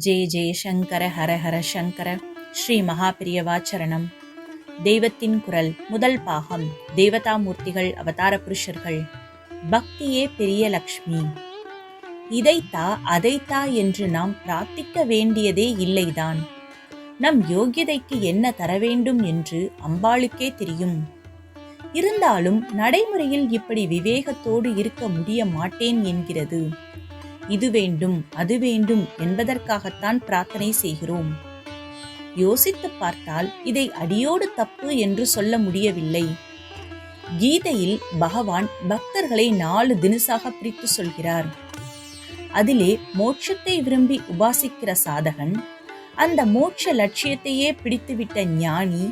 ஜெய ஜெய சங்கர ஹர ஹர சங்கர. ஸ்ரீ மகாபிரியவாச்சரணம். தெய்வத்தின் குரல் முதல் பாகம். தேவதாமூர்த்திகள் அவதார புருஷர்கள். பக்தியே பெரிய லக்ஷ்மி. இதைத்தா அதைத்தா என்று நாம் பிரார்த்திக்க வேண்டியதே இல்லைதான். நம் யோகியதைக்கு என்ன தர வேண்டும் என்று அம்பாளுக்கே தெரியும். இருந்தாலும் நடைமுறையில் இப்படி விவேகத்தோடு இருக்க முடிய மாட்டேன் என்கிறது. இது வேண்டும் அது வேண்டும் என்பதற்காகத்தான் பிரார்த்தனை செய்கிறோம். யோசித்து பார்த்தால் இதை அடியோடு தப்பு என்று சொல்ல முடியவில்லை. கீதையில் பகவான் பக்தர்களை 4 தினசாக பிரித்து சொல்கிறார். அதிலே மோட்சத்தை விரும்பி உபாசிக்கிற சாதகன், அந்த மோட்ச லட்சியத்தையே பிடித்துவிட்ட ஞானி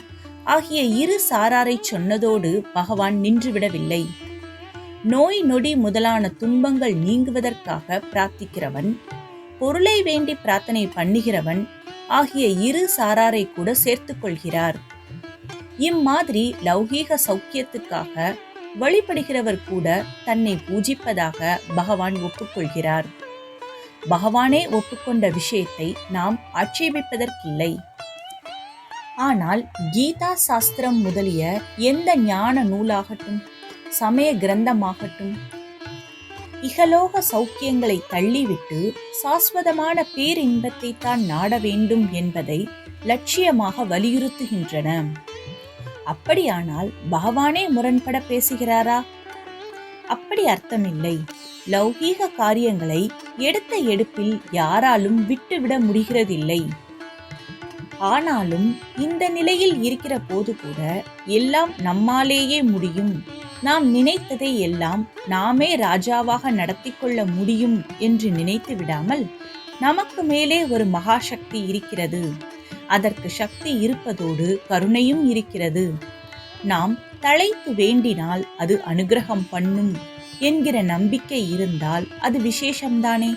ஆகிய 2 சாராரை சொன்னதோடு பகவான் நின்றுவிடவில்லை. நோய் நொடி முதலான துன்பங்கள் நீங்குவதற்காக பிரார்த்திக்கிறவன், பொருளை வேண்டி பிரார்த்தனை பண்ணுகிறவன் ஆகிய 2 சாராரை கூட சேர்த்துக் கொள்கிறார். இம்மாதிரி லௌகீக சௌக்கியத்துக்காக வழிபடுகிறவர் கூட தன்னை பூஜிப்பதாக பகவான் ஒப்புக்கொள்கிறார். பகவானே ஒப்புக்கொண்ட விஷயத்தை நாம் ஆட்சேபிப்பதற்கில்லை. ஆனால் கீதா சாஸ்திரம் முதலிய எந்த ஞான நூலாகட்டும், சமய கிரந்தமாகட்டும், இகலோக சௌக்கியங்களை தள்ளிவிட்டு சாஸ்வதமான பேரின்பத்தை தான் நாட வேண்டும் என்பதை லட்சியமாக வலியுறுத்துகின்றன. அப்படியானால் பகவானே முரண்பட பேசுகிறாரா? அப்படி அர்த்தமில்லை. லௌகீக காரியங்களை எடுத்த எடுப்பில் யாராலும் விட்டுவிட முடிகிறதில்லை. ஆனாலும் இந்த நிலையில் இருக்கிற போது கூட எல்லாம் நம்மாலேயே முடியும், நாம் நினைத்ததை எல்லாம் நாமே ராஜாவாக நடத்தி கொள்ள முடியும் என்று நினைத்து விடாமல், நமக்கு மேலே ஒரு மகாசக்தி இருக்கிறது, அதற்கு சக்தி இருப்பதோடு கருணையும் இருக்கிறது, நாம் தழைத்து வேண்டினால் அது அனுகிரகம் பண்ணும் என்கிற நம்பிக்கை இருந்தால் அது விசேஷம்தானே.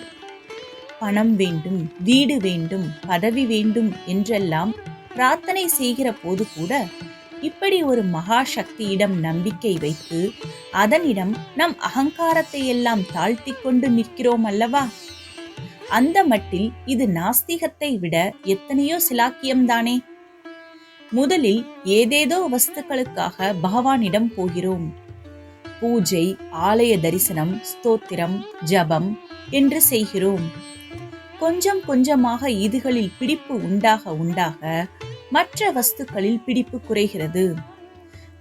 பணம் வேண்டும், வீடு வேண்டும், பதவி வேண்டும் என்றெல்லாம் பிரார்த்தனை செய்கிற போது கூட இப்படி ஒரு மகாசக்தியிடம் நம்பிக்கை வைத்து அதனிடம் நம் அகங்காரத்தை எல்லாம் தாழ்த்தி கொண்டு நிற்கிறோம் அல்லவா? அந்த மட்டில் இது நாஸ்திகத்தை விட எத்தனையோ சிலாக்கியம்தானே. முதலில் ஏதேதோ வஸ்துக்களுக்காக பகவானிடம் போகிறோம். பூஜை, ஆலய தரிசனம், ஸ்தோத்திரம், ஜபம் என்று செய்கிறோம். கொஞ்சம் கொஞ்சமாக இதுகளில் பிடிப்பு உண்டாக உண்டாக மற்ற வஸ்துக்களில் பிடிப்பு குறைகிறது.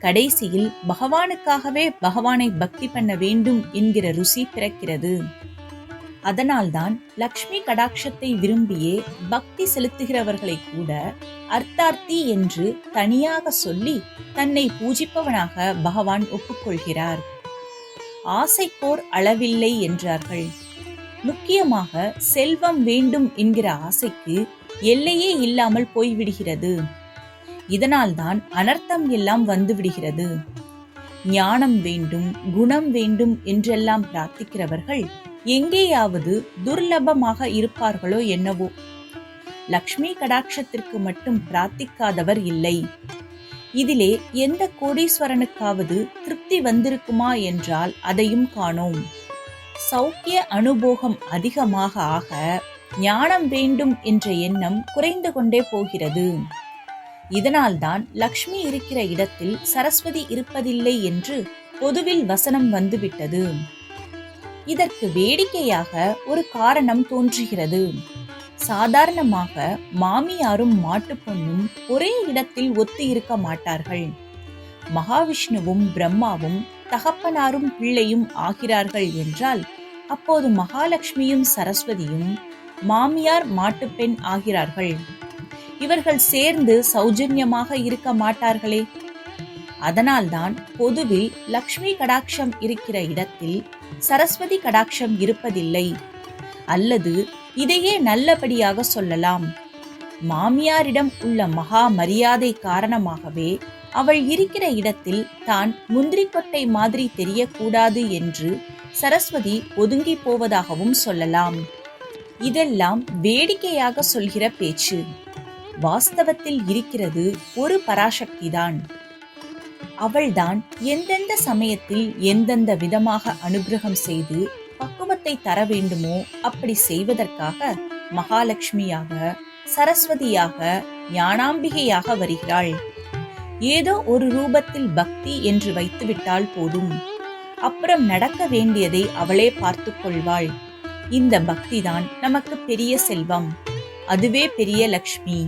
கடைசியில் பகவானுக்காகவே பகவானை பக்தி பண்ண வேண்டும் என்கிற ருசி பிறக்கிறது. அதனால்தான் லக்ஷ்மி கடாட்சத்தை விரும்பியே பக்தி செலுத்துகிறவர்களை கூட அர்த்தார்த்தி என்று தனியாக சொல்லி தன்னை பூஜிப்பவனாக பகவான் ஒப்புக்கொள்கிறார். ஆசைக்கோர் அளவில்லை என்றார்கள். முக்கியமாக செல்வம் வேண்டும் என்கிற ஆசைக்கு எல்லையே இல்லாமல் போய்விடுகிறது. இதனால்தான் அனர்த்தம் எல்லாம் வந்துவிடுகிறது. ஞானம் வேண்டும், குணம் வேண்டும் என்றெல்லாம் பிரார்த்திக்கிறவர்கள் எங்கேயாவது துர்லபமாக இருப்பார்களோ என்னவோ. லக்ஷ்மி கடாட்சத்திற்கு மட்டும் பிரார்த்திக்காதவர் இல்லை. இதிலே எந்த கோடீஸ்வரனுக்காவது திருப்தி வந்திருக்குமா என்றால் அதையும் காணோம். சௌக்கிய அனுபோகம் அதிகமாக ஆக ஞானம் வேண்டும் என்ற எண்ணம் குறைந்து கொண்டே போகிறது. இதனால்தான் லக்ஷ்மி இருக்கிற இடத்தில் சரஸ்வதி இருப்பதில்லை என்று பொதுவில் வசனம் வந்துவிட்டது. இதற்கு வேடிக்கையாக ஒரு காரணம் தோன்றுகிறது. சாதாரணமாக மாமியாரும் மாட்டுப்பொண்ணும் ஒரே இடத்தில் ஒத்து இருக்க மாட்டார்கள். மகாவிஷ்ணுவும் பிரம்மாவும் தகப்பனாரும் பிள்ளையும் ஆகிறார்கள் என்றால் அப்போது மகாலட்சுமியும் சரஸ்வதியும் மாமியார் மாட்டுப்பெண் ஆகிறார்கள். இவர்கள் சேர்ந்து சௌஜன்யமாக இருக்க மாட்டார்களே. அதனால்தான் பொதுவில் லக்ஷ்மி கடாட்சம் இருக்கிற இடத்தில் சரஸ்வதி கடாட்சம் இருப்பதில்லை. அல்லது இதையே நல்லபடியாக சொல்லலாம், மாமியாரிடம் உள்ள மகா மரியாதை காரணமாகவே அவள் இருக்கிற இடத்தில் தான் முந்திரிக்கொட்டை மாதிரி தெரியக்கூடாது என்று சரஸ்வதி ஒதுங்கி போவதாகவும் சொல்லலாம். இதெல்லாம் வேடிக்கையாக சொல்கிற பேச்சு. வாஸ்தவத்தில் இருக்கிறது ஒரு பராசக்திதான். அவள்தான் எந்தெந்த சமயத்தில் எந்தெந்த விதமாக அனுகிரகம் செய்து பக்குவத்தை தர வேண்டுமோ அப்படி செய்வதற்காக மகாலட்சுமியாக, சரஸ்வதியாக, ஞானாம்பிகையாக வருகிறாள். ஏதோ ஒரு ரூபத்தில் பக்தி என்று வைத்துவிட்டால் போதும், அப்புறம் நடக்க வேண்டியதை அவளே பார்த்து கொள்வாள். இந்த பக்திதான் நமக்கு பெரிய செல்வம், அதுவே பெரிய லக்ஷ்மி.